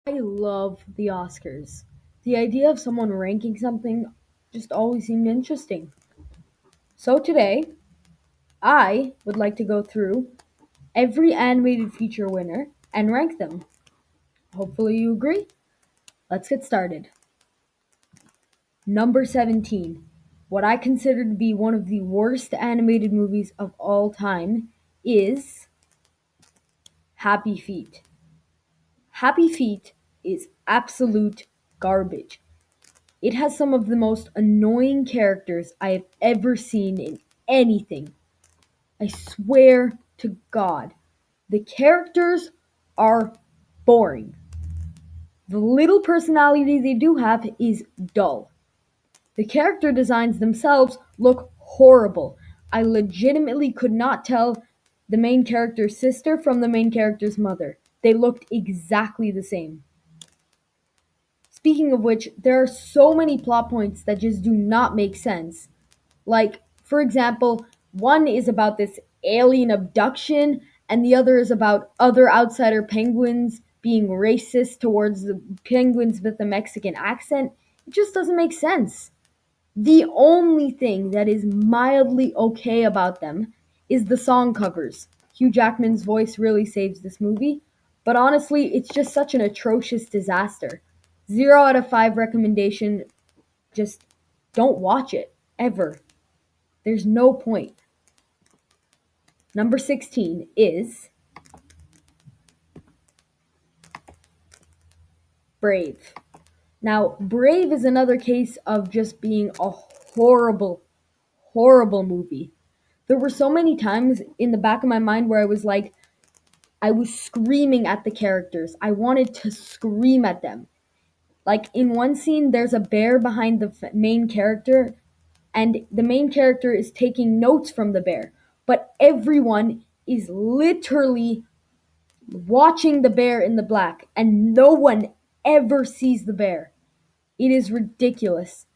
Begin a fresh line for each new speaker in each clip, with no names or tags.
I love the Oscars. The idea of someone ranking something just always seemed interesting. So today, I would like to go through every animated feature winner and rank them. Hopefully, you agree. Let's get started. Number 17. What I consider to be one of the worst animated movies of all time is Happy Feet. Happy Feet is absolute garbage. It has some of the most annoying characters I have ever seen in anything. I swear to God, the characters are boring. The little personality they do have is dull. The character designs themselves look horrible. I legitimately could not tell the main character's sister from the main character's mother. They looked exactly the same. Speaking of which, there are so many plot points that just do not make sense. Like, for example, one is about this alien abduction, and the other is about other outsider penguins being racist towards the penguins with a Mexican accent. It just doesn't make sense. The only thing that is mildly okay about them is the song covers. Hugh Jackman's voice really saves this movie, but honestly, it's just such an atrocious disaster. 0 out of 5 recommendation, just don't watch it, ever. There's no point. Number 16 is Brave. Now, Brave is another case of just being a horrible, horrible movie. There were so many times in the back of my mind where I was like, I was screaming at the characters. I wanted to scream at them. Like in one scene, there's a bear behind the main character, and the main character is taking notes from the bear. But everyone is literally watching the bear in the black, and no one ever sees the bear. It is ridiculous.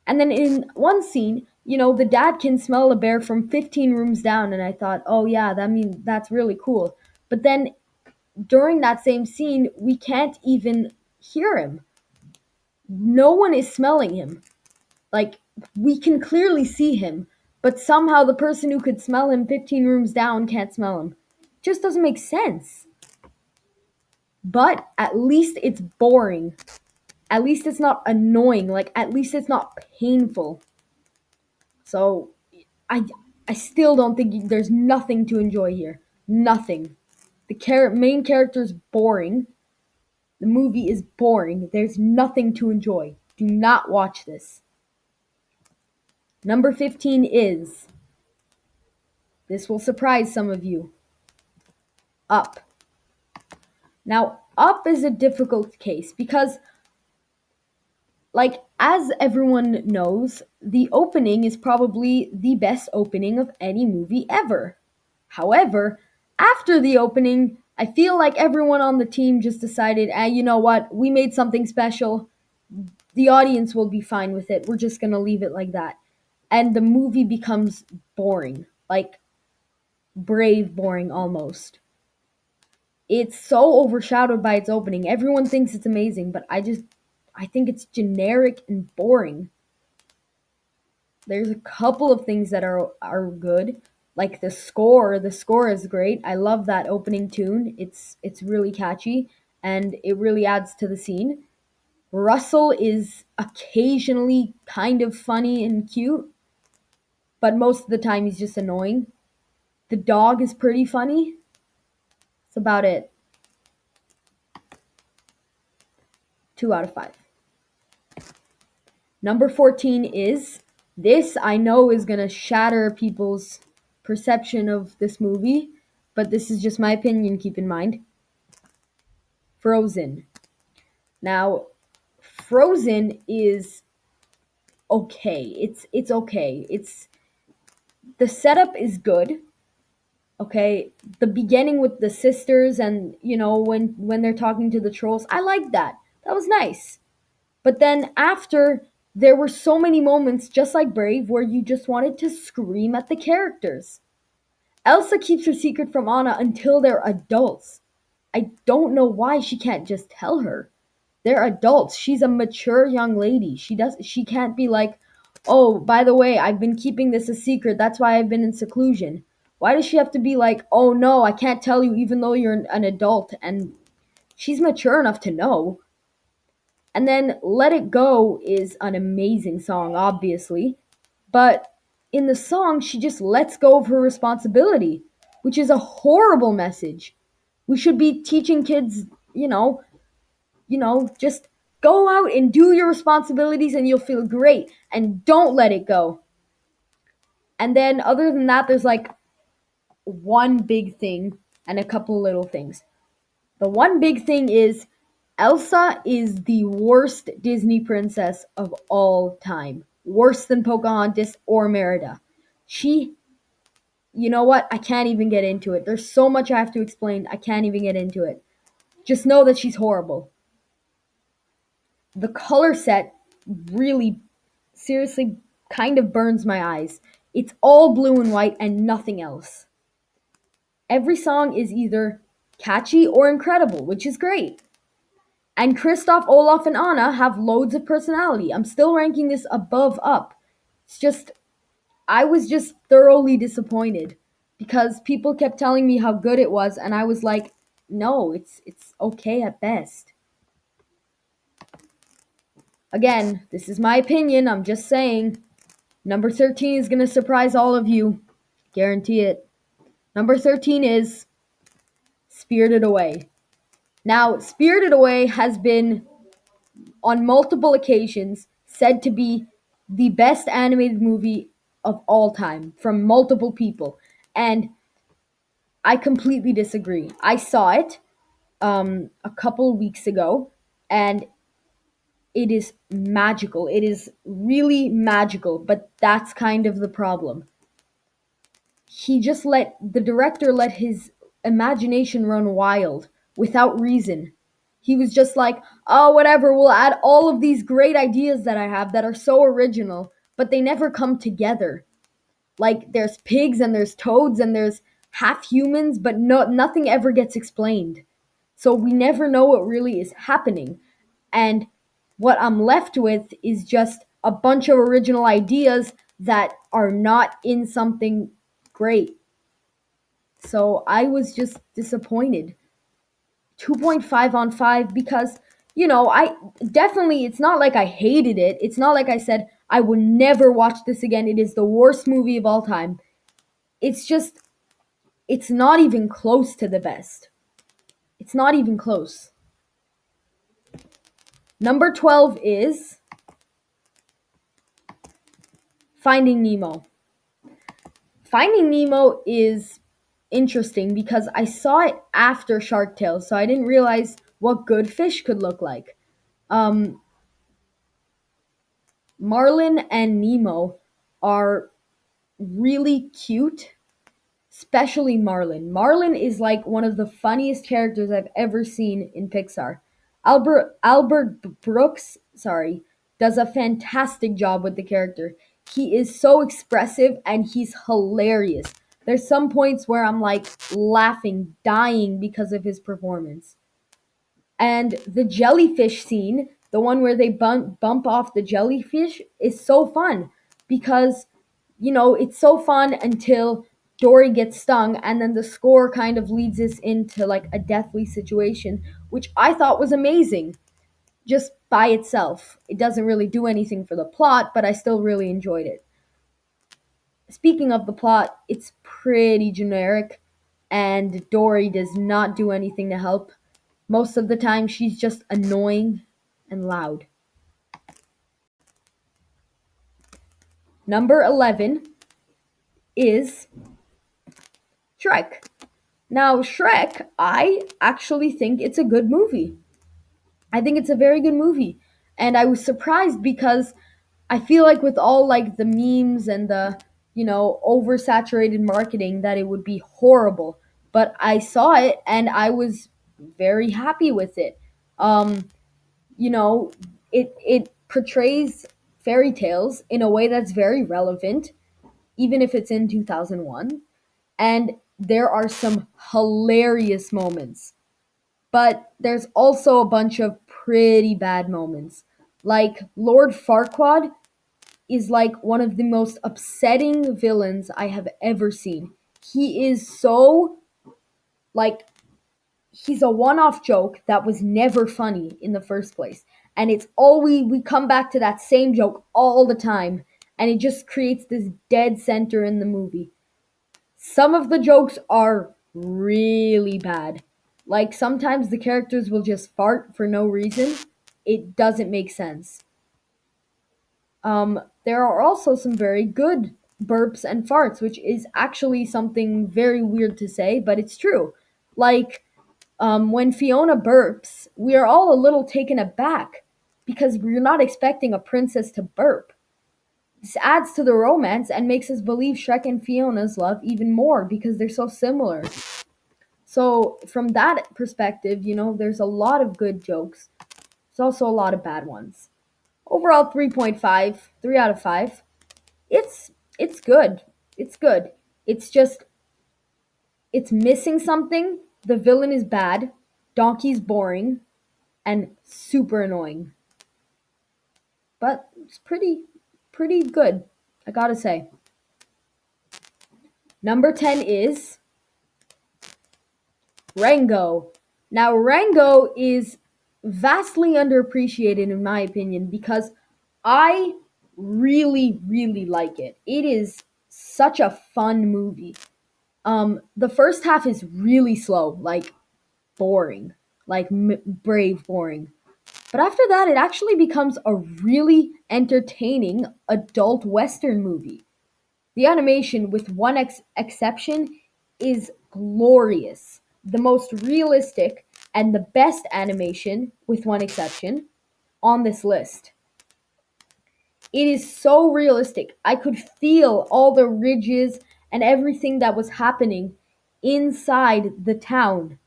And then in one scene, the dad can smell a bear from 15 rooms down, and I thought, oh yeah, that's really cool. But then during that same scene, we can't even hear him. No one is smelling him. Like, we can clearly see him, but somehow the person who could smell him 15 rooms down can't smell him. Just doesn't make sense. But at least it's boring. At least it's not annoying. Like, at least it's not painful. So, I, I still don't think there's nothing to enjoy here. Nothing. The main character is boring. The movie is boring. There's nothing to enjoy. Do not watch this. Number 15 is, this will surprise some of you, Up. Now, Up is a difficult case because, like, as everyone knows, the opening is probably the best opening of any movie ever. However, after the opening, I feel like everyone on the team just decided, you know what, we made something special. The audience will be fine with it. We're just going to leave it like that. And the movie becomes boring. Like, Brave boring almost. It's so overshadowed by its opening. Everyone thinks it's amazing, but I think it's generic and boring. There's a couple of things that are good, like the score. The score is great. I love that opening tune. It's really catchy and it really adds to the scene. Russell is occasionally kind of funny and cute, but most of the time he's just annoying. The dog is pretty funny. That's about it. 2 out of 5. Number 14 is, this I know is going to shatter people's perception of this movie, but this is just my opinion, keep in mind. Frozen. Now, Frozen is okay. It's okay. It's the setup is good. Okay, the beginning with the sisters and when they're talking to the trolls, I like that. That was nice. But then after, there were so many moments, just like Brave, where you just wanted to scream at the characters. Elsa keeps her secret from Anna until they're adults. I don't know why she can't just tell her. They're adults. She's a mature young lady. She can't be like, "Oh, by the way, I've been keeping this a secret. That's why I've been in seclusion." Why does she have to be like, "Oh no, I can't tell you even though you're an adult?" And she's mature enough to know. And then Let It Go is an amazing song, obviously. But in the song, she just lets go of her responsibility, which is a horrible message. We should be teaching kids, just go out and do your responsibilities and you'll feel great and don't let it go. And then other than that, there's like one big thing and a couple little things. The one big thing is Elsa is the worst Disney princess of all time. Worse than Pocahontas or Merida. She, you know what? I can't even get into it. There's so much I have to explain. I can't even get into it. Just know that she's horrible. The color set really, seriously, kind of burns my eyes. It's all blue and white and nothing else. Every song is either catchy or incredible, which is great. And Kristoff, Olaf, and Anna have loads of personality. I'm still ranking this above up. It's just, I was just thoroughly disappointed because people kept telling me how good it was, and I was like, no, it's okay at best. Again, this is my opinion. I'm just saying. Number 13 is going to surprise all of you. Guarantee it. Number 13 is Spirited Away. Now, Spirited Away has been, on multiple occasions, said to be the best animated movie of all time from multiple people. And I completely disagree. I saw it a couple weeks ago, and it is magical. It is really magical, but that's kind of the problem. The director let his imagination run wild without reason. He was just like, oh, whatever, we'll add all of these great ideas that I have that are so original, but they never come together. Like, there's pigs and there's toads and there's half humans, but nothing ever gets explained. So we never know what really is happening. And what I'm left with is just a bunch of original ideas that are not in something great. So I was just disappointed. 2.5 on 5 because, I definitely, it's not like I hated it. It's not like I said, I would never watch this again. It is the worst movie of all time. It's just, it's not even close to the best. It's not even close. Number 12 is Finding Nemo. Finding Nemo is interesting because I saw it after Shark Tale, so I didn't realize what good fish could look like. Um, Marlin and Nemo are really cute, especially Marlin. Marlin is like one of the funniest characters I've ever seen in Pixar. Albert Brooks, sorry, does a fantastic job with the character. He is so expressive and he's hilarious. There's some points where I'm like laughing, dying because of his performance. And the jellyfish scene, the one where they bump off the jellyfish, is so fun because, it's so fun until Dory gets stung, and then the score kind of leads us into like a deathly situation, which I thought was amazing just by itself. It doesn't really do anything for the plot, but I still really enjoyed it. Speaking of the plot, it's pretty generic, and Dory does not do anything to help. Most of the time, she's just annoying and loud. Number 11 is Shrek. Now, Shrek, I actually think it's a good movie. I think it's a very good movie. And I was surprised because I feel like with all like the memes and the, oversaturated marketing that it would be horrible. But I saw it and I was very happy with it. Um, you know, it portrays fairy tales in a way that's very relevant, even if it's in 2001. And there are some hilarious moments, but there's also a bunch of pretty bad moments. Like Lord Farquaad is like one of the most upsetting villains I have ever seen. He is so like he's a one-off joke that was never funny in the first place. And it's all we come back to that same joke all the time and it just creates this dead center in the movie. Some of the jokes are really bad. Like sometimes the characters will just fart for no reason. It doesn't make sense. There are also some very good burps and farts, which is actually something very weird to say, but it's true. Like when Fiona burps, we are all a little taken aback because we're not expecting a princess to burp. This adds to the romance and makes us believe Shrek and Fiona's love even more because they're so similar. So, from that perspective, there's a lot of good jokes. There's also a lot of bad ones. Overall 3.5, 3 out of 5. It's good. It's good. It's just it's missing something. The villain is bad, Donkey's boring, and super annoying. But it's pretty good, I got to say. Number 10 is Rango. Now, Rango is vastly underappreciated in my opinion because I really like it. It is such a fun movie. The first half is really slow, like boring, like brave boring. But after that, it actually becomes a really entertaining adult Western movie. The animation, with one exception, is glorious. The most realistic and the best animation, with one exception, on this list. It is so realistic. I could feel all the ridges and everything that was happening inside the town.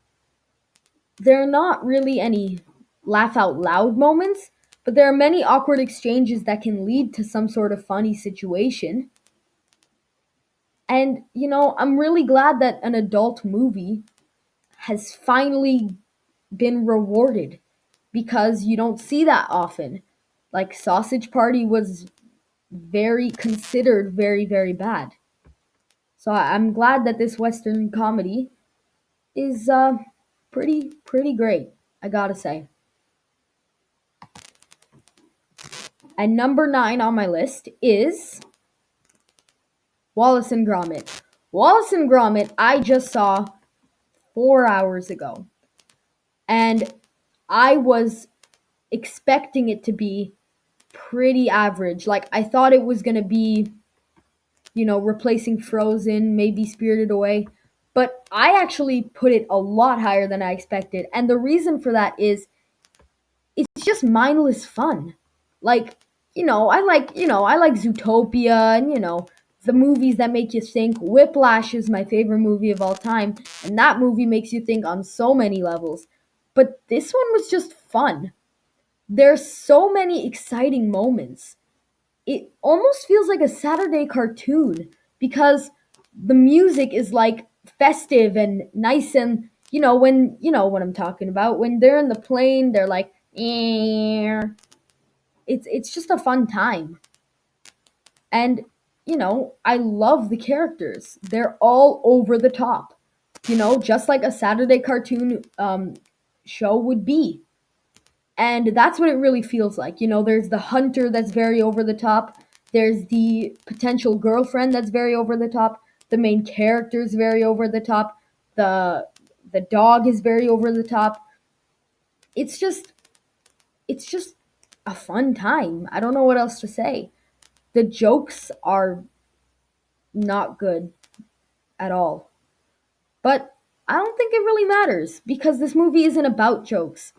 There are not really any laugh out loud moments, but there are many awkward exchanges that can lead to some sort of funny situation. And, I'm really glad that an adult movie has finally been rewarded because you don't see that often. Like, Sausage Party was very considered very bad. So I'm glad that this Western comedy is pretty great, I gotta say. And number 9 on my list is Wallace and Gromit. Wallace and Gromit I just saw 4 hours ago. And I was expecting it to be pretty average. Like I thought it was gonna be, replacing Frozen, maybe Spirited Away. But I actually put it a lot higher than I expected. And the reason for that is it's just mindless fun. Like, I like Zootopia and, the movies that make you think. Whiplash is my favorite movie of all time, and that movie makes you think on so many levels. But this one was just fun. There's so many exciting moments. It almost feels like a Saturday cartoon because the music is like festive and nice and when you know what I'm talking about. When they're in the plane, they're like it's just a fun time. And I love the characters. They're all over the top. Just like a Saturday cartoon show would be. And that's what it really feels like. There's the hunter that's very over the top. There's the potential girlfriend that's very over the top. The main character is very over the top. The the dog is very over the top. It's just it's just a fun time. I don't know what else to say. The jokes are not good at all. But I don't think it really matters because this movie isn't about jokes.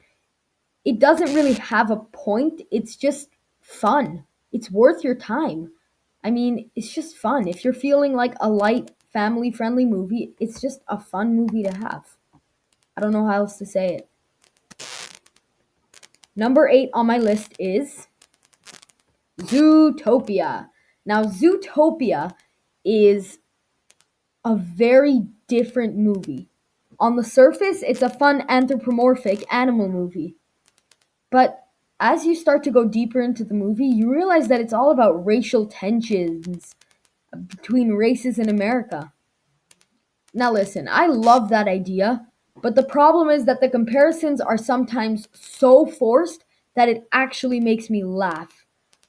It doesn't really have a point. It's just fun. It's worth your time. I mean, it's just fun. If you're feeling like a light, family friendly movie, it's just a fun movie to have. I don't know how else to say it. Number 8 on my list is Zootopia. Now, Zootopia is a very different movie. On the surface, it's a fun anthropomorphic animal movie. But as you start to go deeper into the movie, you realize that it's all about racial tensions between races in America. Now, listen, I love that idea, but the problem is that the comparisons are sometimes so forced that it actually makes me laugh.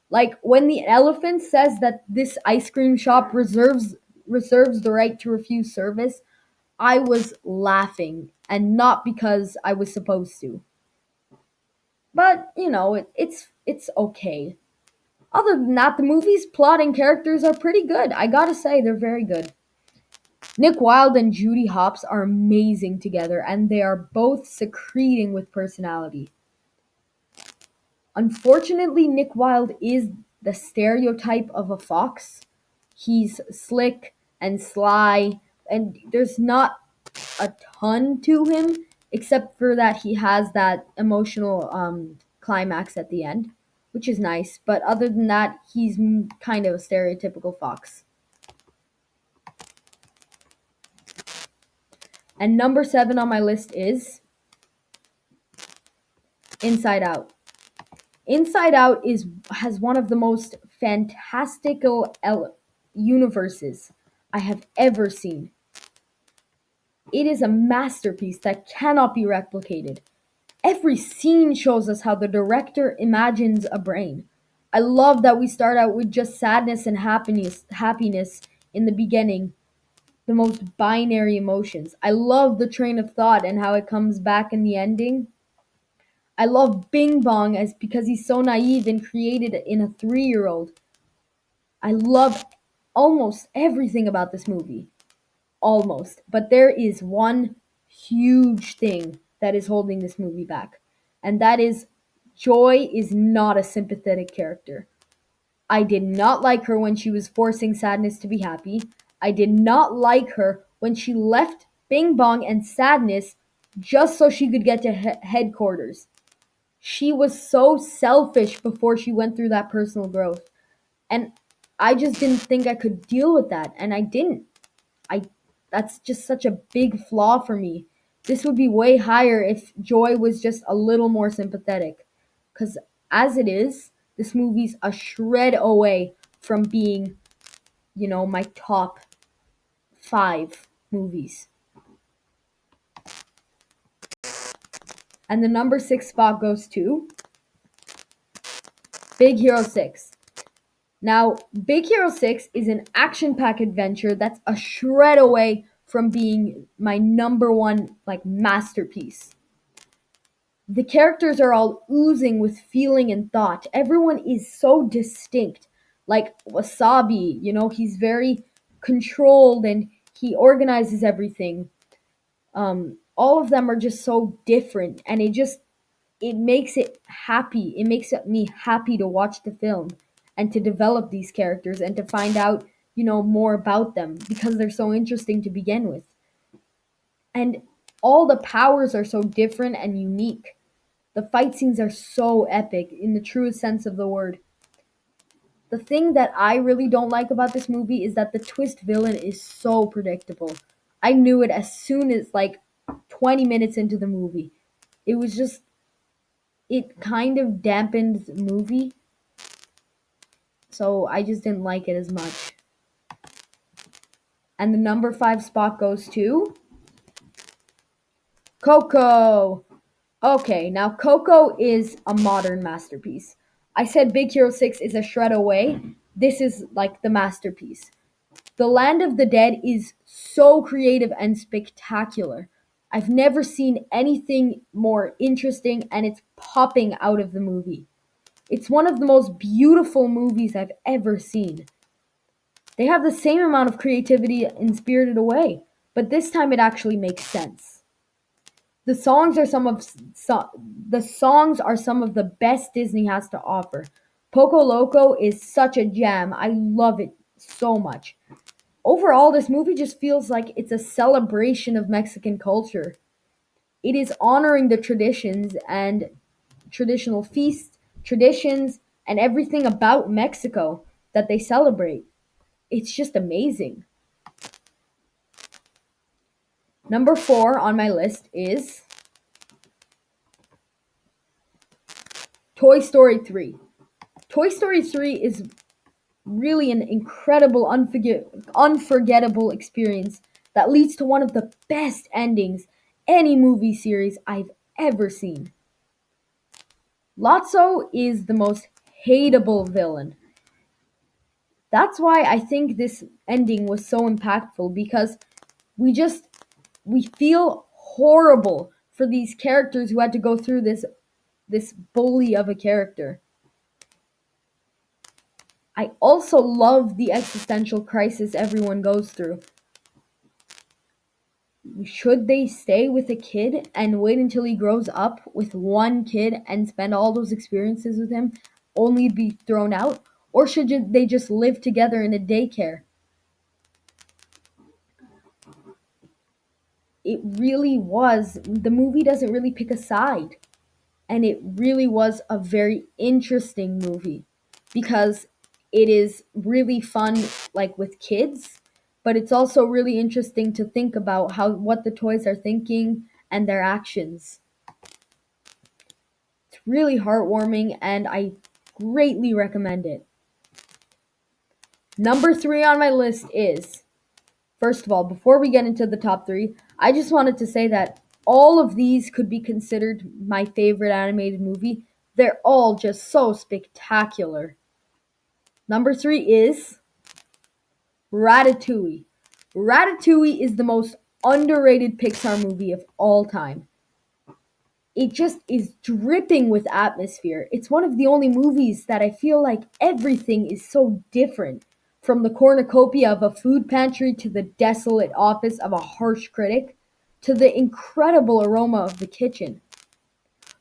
Like when the elephant says that this ice cream shop reserves the right to refuse service, I was laughing, and not because I was supposed to. But it's okay. Other than that, the movie's plot and characters are pretty good. I gotta say, they're very good. Nick Wilde and Judy Hopps are amazing together, and they are both secreting with personality. Unfortunately, Nick Wilde is the stereotype of a fox. He's slick and sly, and there's not a ton to him, except for that he has that emotional climax at the end, which is nice. But other than that, he's kind of a stereotypical fox. And number 7 on my list is Inside Out. Inside Out is has one of the most fantastical universes I have ever seen. It is a masterpiece that cannot be replicated. Every scene shows us how the director imagines a brain. I love that we start out with just sadness and happiness in the beginning, the most binary emotions. I love the train of thought and how it comes back in the ending. I love Bing Bong as because he's so naive and created in a 3-year-old. I love almost everything about this movie. Almost. But there is one huge thing that is holding this movie back. And that is Joy is not a sympathetic character. I did not like her when she was forcing sadness to be happy. I did not like her when she left Bing Bong and sadness just so she could get to headquarters. She was so selfish before she went through that personal growth. And I just didn't think I could deal with that. And I didn't. I That's just such a big flaw for me. This would be way higher if Joy was just a little more sympathetic. Cuz as it is, this movie's a shred away from being, my top 5 movies. And the number 6 spot goes to Big Hero 6. Now, Big Hero 6 is an action packed adventure that's a shred away from being my number one masterpiece. The characters are all oozing with feeling and thought. Everyone is so distinct. Like Wasabi, he's very controlled and he organizes everything. All of them are just so different, and it makes it happy. It makes me happy to watch the film and to develop these characters and to find out, more about them because they're so interesting to begin with. And all the powers are so different and unique. The fight scenes are so epic in the truest sense of the word. The thing that I really don't like about this movie is that the twist villain is so predictable. I knew it as soon as 20 minutes into the movie. It was just it kind of dampened the movie, so I just didn't like it as much. And the number 5 spot goes to Coco. Okay, now Coco is a modern masterpiece. I said Big Hero 6 is a shred away. This is like the masterpiece. The Land of the Dead is so creative and spectacular. I've never seen anything more interesting, and it's popping out of the movie. It's one of the most beautiful movies I've ever seen. They have the same amount of creativity in Spirited Away, but this time it actually makes sense. The songs are some of the best Disney has to offer. Poco Loco is such a jam. I love it so much. Overall, this movie just feels like it's a celebration of Mexican culture. It is honoring the traditions and traditional feasts, traditions, and everything about Mexico that they celebrate. It's just amazing. Number 4 on my list is Toy Story 3. Toy Story 3 is really an incredible, unforgettable experience that leads to one of the best endings any movie series I've ever seen. Lotso is the most hateable villain. That's why I think this ending was so impactful because we just we feel horrible for these characters who had to go through this bully of a character. I also love the existential crisis everyone goes through. Should they stay with a kid and wait until he grows up with one kid and spend all those experiences with him only to be thrown out? Or should they just live together in a daycare? It really was. The movie doesn't really pick a side. And it really was a very interesting movie because it is really fun, like with kids, but it's also really interesting to think about how what the toys are thinking and their actions. It's really heartwarming and I greatly recommend it. Number 3 on my list is, first of all, before we get into the top 3, I just wanted to say that all of these could be considered my favorite animated movie. They're all just so spectacular. Number 3 is Ratatouille. Ratatouille is the most underrated Pixar movie of all time. It just is dripping with atmosphere. It's one of the only movies that I feel like everything is so different. From the cornucopia of a food pantry to the desolate office of a harsh critic to the incredible aroma of the kitchen.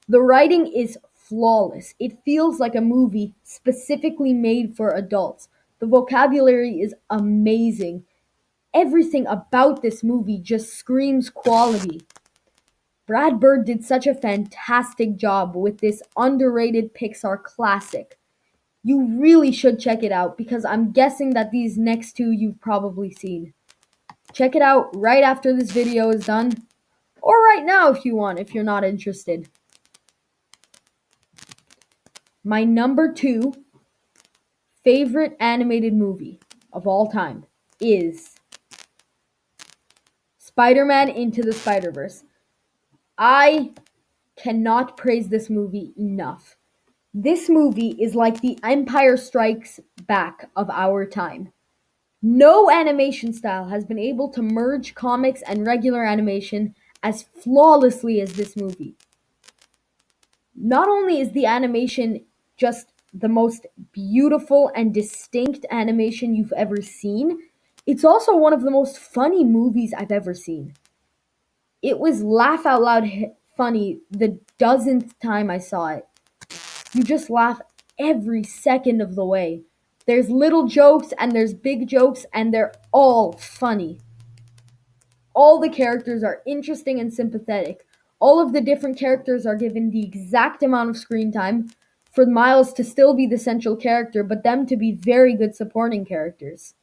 The writing is flawless. It feels like a movie specifically made for adults. The vocabulary is amazing. Everything about this movie just screams quality. Brad Bird did such a fantastic job with this underrated Pixar classic. You really should check it out because I'm guessing that these next two you've probably seen. Check it out right after this video is done, or right now if you want, if you're not interested. My number 2 favorite animated movie of all time is Spider-Man Into the Spider-Verse. I cannot praise this movie enough. This movie is like the Empire Strikes Back of our time. No animation style has been able to merge comics and regular animation as flawlessly as this movie. Not only is the animation just the most beautiful and distinct animation you've ever seen, it's also one of the most funny movies I've ever seen. It was laugh out loud funny the dozenth time I saw it. You just laugh every second of the way. There's little jokes and there's big jokes, and they're all funny. All the characters are interesting and sympathetic. All of the different characters are given the exact amount of screen time for Miles to still be the central character, but them to be very good supporting characters.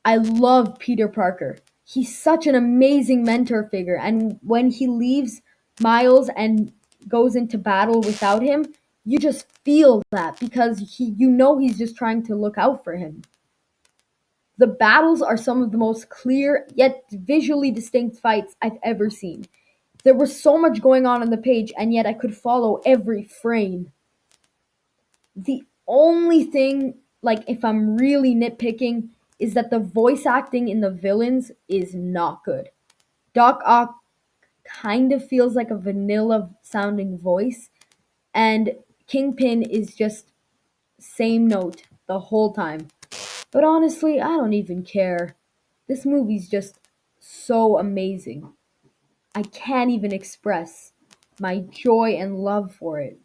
I love Peter Parker. He's such an amazing mentor figure, and when he leaves Miles and goes into battle without him, you just feel that because he's just trying to look out for him. The battles are some of the most clear yet visually distinct fights I've ever seen. There was so much going on the page, and yet I could follow every frame. The only thing, like if I'm really nitpicking, is that the voice acting in the villains is not good. Doc Ock kind of feels like a vanilla sounding voice, and Kingpin is just same note the whole time. But honestly, I don't even care. This movie's just so amazing. I can't even express my joy and love for it.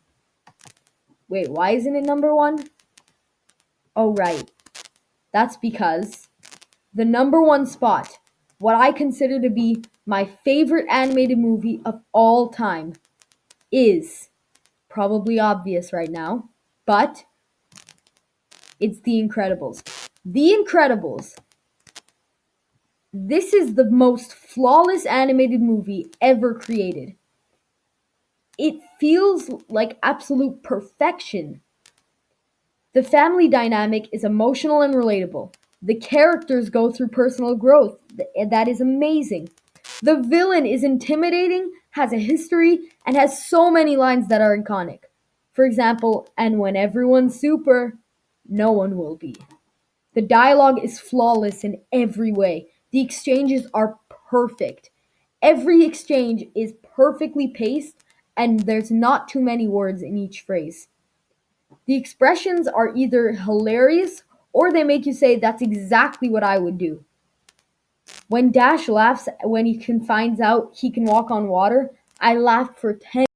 Wait, why isn't it number 1? Oh, right. That's because the number 1 spot, what I consider to be my favorite animated movie of all time, is probably obvious right now, but it's The Incredibles. The Incredibles. This is the most flawless animated movie ever created. It feels like absolute perfection. The family dynamic is emotional and relatable. The characters go through personal growth. That is amazing. The villain is intimidating, has a history, and has so many lines that are iconic. For example, and when everyone's super, no one will be. The dialogue is flawless in every way. The exchanges are perfect. Every exchange is perfectly paced, and there's not too many words in each phrase. The expressions are either hilarious or they make you say, "That's exactly what I would do." When Dash laughs when he can finds out he can walk on water, I laughed for 10